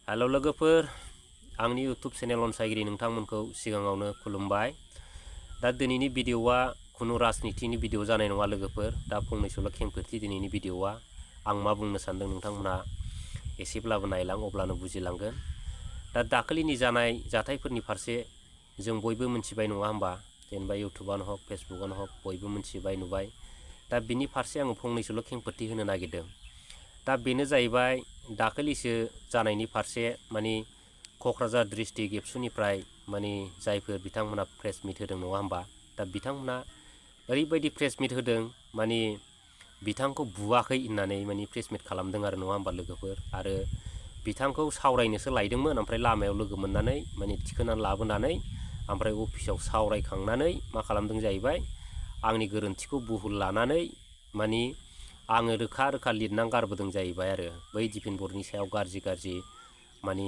Hello लोगोफोर आंनि YouTube channel अनसायगिरि नोंथांमोनखौ सिगाङावनो खुलुमबाय। दा दिनैनि भिडिअआ खुनु राजनितिनि भिडिअ जानाय नङा लोगोफोर। दा फंनैसोल' खेंफोरथि दिनैनि भिडिअआ आं मा बुंनो सानदों नोंथांमोना एसेब्लाबो नायलां अब्लानो बुजिलांगोन। दा दाखालिनि जानाय जाथायफोरनि फारसे जों बयबो मिथिबाय नङा होमबा, जेनेबा यूट्यूबानो हक फेसबुकआनो हक बयबो मिथिबाय नुबाय। दा बिनि फारसे आङो फंनैसोल' खेंफोरथि होनो नागिरदों। दा बेनो जाहैबाय दाखालिसो जानायनि फारसे माने क'क्राझार डिस्ट्रिक्ट एबसुनिफ्राय माने जायफोर बिथांमोना प्रेस मिट होदों नङा होमबा। दा बिथांमोना ओरैबायदि प्रेस मिट होदों माने बिथांखौ बुवाखै होननानै माने प्रेस मिट खालामदों आरो नङा होमबा लोगोफोर। आरो बिथांखौ सावरायनोसो लायदोंमोन, ओमफ्राय लामायाव लोगो मोननानै माने थिखोनानै लाबोनानै ओमफ्राय अफिसाव सावरायखांनानै मा खालामदों जाहैबाय, आंनि गोरोन्थिखौ बुहुल लानानै माने आङो रोखा रोखा लिरनानै गारबोदों जाहैबाय आरो बै डिफेन बर्डनि सायाव गाज्रि माने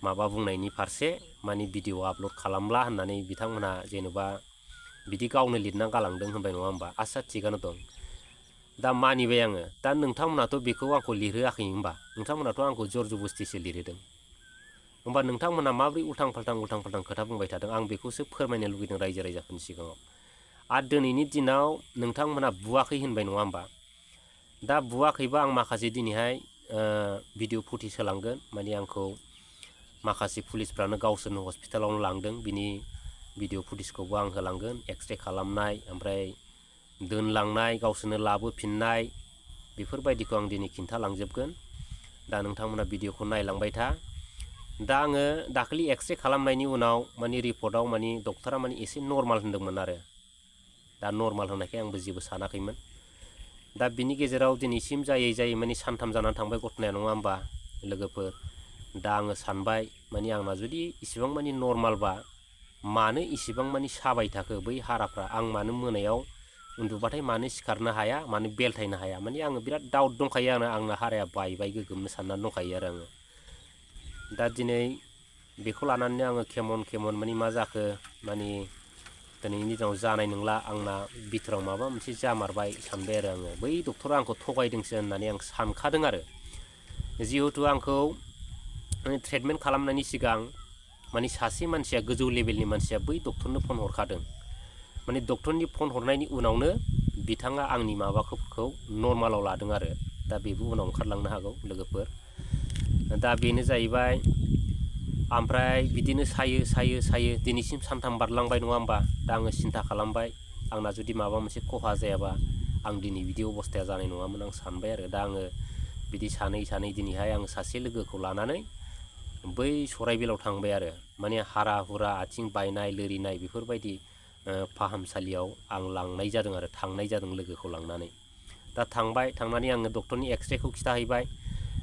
माबा बुंनायनि फारसे माने भिडिअ आपल'ड खालामला होननानै बिथांमोनहा जेनेबा बिदि गावनो लिरनानै गालांदों होनबाय नङा होमबा। आच्ছা थिगानो दं, दा मानिबाय आङो। दा नोंथांमोनाथ' बेखौ आंखौ लिरहोआखै होमबा, नोंथांमोनाथ' आंखौ जर जबस्तिसो लिरहोदों। होमबा नोंथांमोना माबोरै उल्थां फाल्थां खोथा बुंबाय थादों, आं बेखौसो फोरमायनो लुगैदों रायजो राजाफोरनि सिगाङाव। आरो दिनैनि दिनाव नोंथांमोना बुवाखै होनबाय नङा होमबा। दा बुवाखैबा आं माखासे दिनैहाय भिडिअ फुटेज होलांगोन। माने आंखौ माखासे पुलिसफ्रानो गावसोरनो हस्पिटालावनो लांदों, बिनि भिडिअ फुटेजखौबो आं होलांगोन। एक्सरे खालामनाय, ओमफ्राय दोनलांनाय, गावसोरनो लाबोफिननाय, बेफोरबायदिखौ आं दिनै खिन्थालांजोबगोन। दा नोंथांमोना भिडिअखौ नायलांबाय था। दा आङो दाखालि एक्सरे खालामनायनि उनाव माने रिपर्टआव माने डक्टरा माने एसे नर्माल होनदोंमोन आरो। दा नर्माल होनायखाय आंबो जेबो सानाखैमोन। दा बिनि गेजेराव दिनैसिम जायै माने सानथाम जानानै थांबाय घटनाया नङा होमबा लोगोफोर। दा आङो सानबाय माने आंना जुदि इसिबां माने नर्मालबा मानो इसिबां माने साबाय थाखो बै हाराफ्रा, आं मानो मोनायाव उन्दुबाथाय मानो सिखारनो हाया, मानो बेलथायनो हाया, माने आङो बिराद डाउट दंखायो आंना हाराया बायबाय गोगोमनो साननानै दंखायो आरो आङो। दा दिनै बेखौ लानानै आङो केमन माने मा जाखो, माने दिनैनि दिनाव जानाय नंला, आंना बिथोराव माबा मोनसे जामारबाय सानबाय आरो आङो। बै डक्टरा आंखौ थगायदोंसो होननानै आं सानखादों आरो। जिहेथु आंखौ ट्रिटमेन्ट खालामनायनि सिगां माने सासे मानसिया, गोजौ लेभेलनि मानसिया बै डक्टरनो फन हरखादों। माने डक्टरनि फन हरनायनि उनावनो बिथाङा आंनि माबाखौ नर्मालाव लादों आरो। दा बेबो उनाव ओंखारलांनो हागौ लोगोफोर। दा बेनो जाहैबाय। ओमफ्राय बिदिनो सायो दिनैसिम सानथाम बारलांबाय नङा होमबा। दा आङो सिन्था खालामबाय, आंना जुदि माबा मोनसे खहा जायाबा आं दिनै बिदि अबस्थाया जानाय नङामोन आं सानबाय आरो। दा आङो बिदि सानै दिनैहाय आं सासे लोगोखौ लानानै बै सराइबिलाव थांबाय आरो। माने हारा हुरा आथिं बायनाय लोरिनाय बेफोरबायदि फाहामसालियाव आं लांनाय जादों आरो, थांनाय जादों लोगोखौ लांनानै। दा थांनानै आङो डक्टरनि एक्सरेखौ खिथाहैबाय।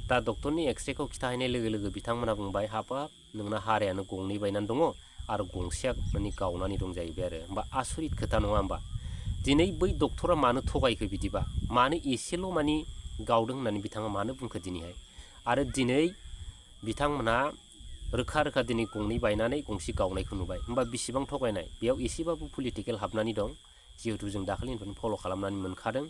दा डक्टरनि एक्सरेखौ खिथाहैनाय लोगो लोगो बिथांमोना बुंबाय, हाबाब नोंना हारायानो गंनै बायनानै दङ आरो गंसेया माने गावनानै दं जाहैबाय आरो। होमबा आसरित खोथा नङा होमबा। दिनै बै डक्टरा मानो थगायखो बिदिबा, मानो एसेल' माने गावदों होननानै बिथाङा मानो बुंखो दिनैहाय। आरो दिनै बिथांमोनहा रोखा दिनै गंनै बायनानै गंसे गावनायखौ नुबाय। होमबा बेसेबां थगायनाय, बेयाव एसेबाबो पलिटिकेल हाबनानै दं, जिहेथु जों दाखालिनिफ्रायनो फल' खालामनानै मोनखादों।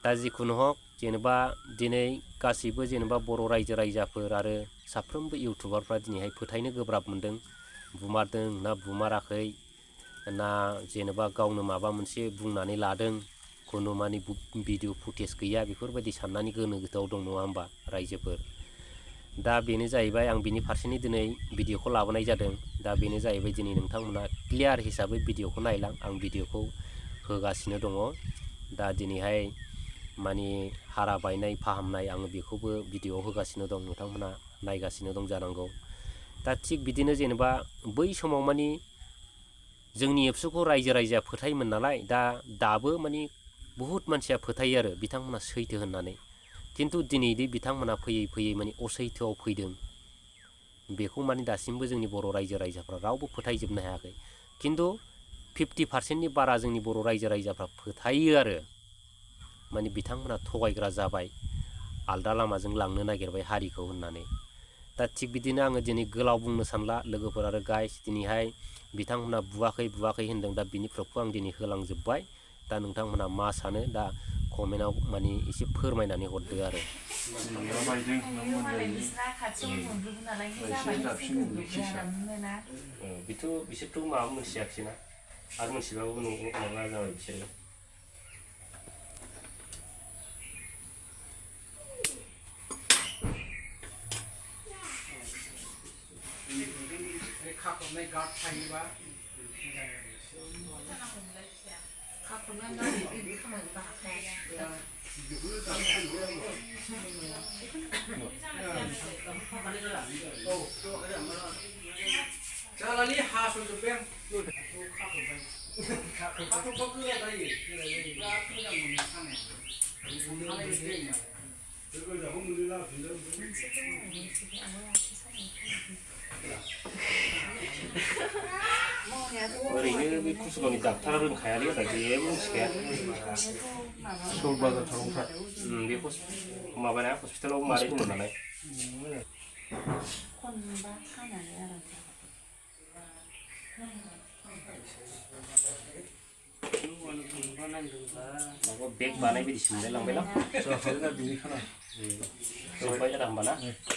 दा जिखुनु हक, जेनेबा दिनै गासैबो जेनेबा बर' रायजो राजाफोर आरो साफ्रोमबो इउटुबारफ्रा दिनैहाय फोथायनो गोब्राब मोनदों, बुमारदों ना बुमाराखै, ना जेनेबा गावनो माबा मोनसे बुंनानै लादों, खुनु माने भिडिअ फुटेज गैया, बेफोरबायदि साननानै गोनो गोथोआव दं नङा होमबा रायजोफोर। दा बेनो जाहैबाय, आं बिनि फारसेनो दिनै भिडिअखौ लाबोनाय जादों। दा बेनो जाहैबाय, दिनै नोंथांमोना क्लियार हिसाबै भिडिअखौ नायलां, आं भिडिअखौ होगासिनो दङ। दा दिनैहाय माने हारा बायनाय फाहामनाय आङो बेखौबो भिडिअआव होगासिनो दं, नोंथांमोना नायगासिनो दं जानांगौ। दा थिग बिदिनो जेनेबा बै समाव माने जोंनि एबसुखौ रायजो राजाया फोथायोमोन नालाय, दाबो माने बुहुत मानसिया फोथायो आरो बिथांमोना सैथो होननानै। खिन्थु दिनैदि बिथांमोना फैयै माने असैथोआव फैदों, बेखौ माने दासिमबो जोंनि बर' रायजो राजाफ्रा रावबो फोथायजोबनो हायाखै। खिन्थु 50% बारा जोंनि बर' रायजो राजाफ्रा फोथायो आरो। माने बिथांमोना थगायग्रा जाबाय, आलदा लामाजों लांनो नागिरबाय हारिखौ होननानै। दा थिग बिदिनो आङो दिनै गोलाव बुंनो सानला लोगोफोर आरो गाइस। दिनैहाय बिथांमोना बुवाखै होनदों, दा बिनि प्रुफखौ आं दिनै होलांजोब्बाय। दा नोंथांमोना मा सानो, दा कमेन्टआव माने एसे फोरमायनानै हरदो आरो बेथ' बिसोरथ' माबा मोनथियाखिसैना आरो मोनथिबाबो माबा जाबाय बिसोरो खाखबनाय गार्ड थायोबा जालानि हास'जोब्बाय आं खाखबबा गोरा जायो बिराद मोजां मोनो सानाया ओरैनो बे कुसुगावनि डाक्टारा रोंखायालै आदा जेबो मिथिखाया सलबाजार थांफ्रा बे माबाया हस्पिटालाव मारै दङ नालाय खनबा खानानै आराम माबा बेग बानाय बायदिसो मोनलाय लांबायलां जाखागोन बिनि खाना जोब्बाय आदा होमबा ना